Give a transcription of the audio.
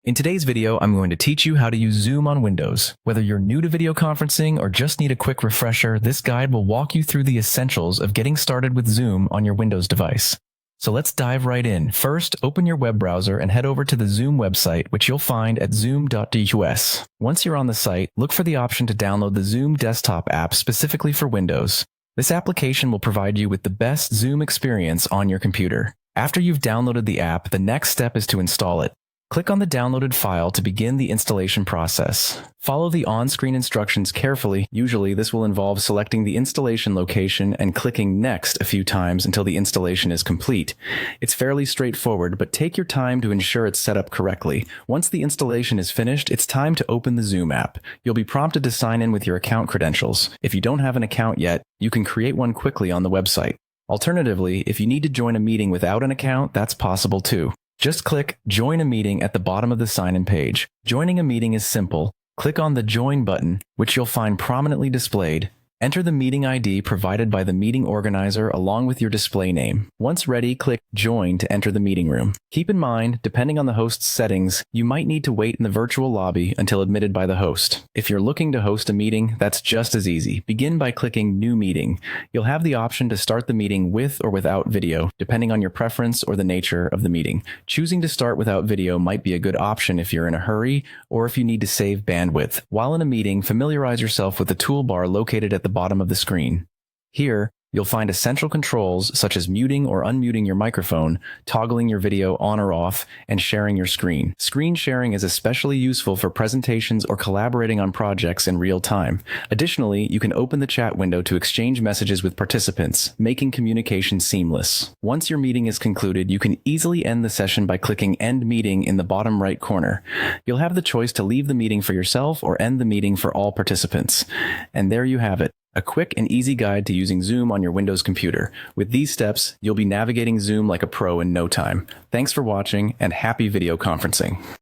In today's video, I'm going to teach you how to use Zoom on Windows. Whether you're new to video conferencing or just need a quick refresher, this guide will walk you through the essentials of getting started with Zoom on your Windows device. So let's dive right in. First, open your web browser and head over to the Zoom website, which you'll find at zoom.us. Once you're on the site, look for the option to download the Zoom desktop app specifically for Windows. This application will provide you with the best Zoom experience on your computer. After you've downloaded the app, the next step is to install it. Click on the downloaded file to begin the installation process. Follow the on-screen instructions carefully. Usually, this will involve selecting the installation location and clicking Next a few times until the installation is complete. It's fairly straightforward, but take your time to ensure it's set up correctly. Once the installation is finished, it's time to open the Zoom app. You'll be prompted to sign in with your account credentials. If you don't have an account yet, you can create one quickly on the website. Alternatively, if you need to join a meeting without an account, that's possible too. Just click Join a Meeting at the bottom of the sign-in page. Joining a meeting is simple. Click on the Join button, which you'll find prominently displayed. Enter the meeting ID provided by the meeting organizer along with your display name. Once ready, click Join to enter the meeting room. Keep in mind, depending on the host's settings, you might need to wait in the virtual lobby until admitted by the host. If you're looking to host a meeting, that's just as easy. Begin by clicking New Meeting. You'll have the option to start the meeting with or without video, depending on your preference or the nature of the meeting. Choosing to start without video might be a good option if you're in a hurry or if you need to save bandwidth. While in a meeting, familiarize yourself with the toolbar located at the bottom of the screen. Here, you'll find essential controls such as muting or unmuting your microphone, toggling your video on or off, and sharing your screen. Screen sharing is especially useful for presentations or collaborating on projects in real time. Additionally, you can open the chat window to exchange messages with participants, making communication seamless. Once your meeting is concluded, you can easily end the session by clicking End Meeting in the bottom right corner. You'll have the choice to leave the meeting for yourself or end the meeting for all participants. And there you have it. A quick and easy guide to using Zoom on your Windows computer. With these steps, you'll be navigating Zoom like a pro in no time. Thanks for watching, and happy video conferencing.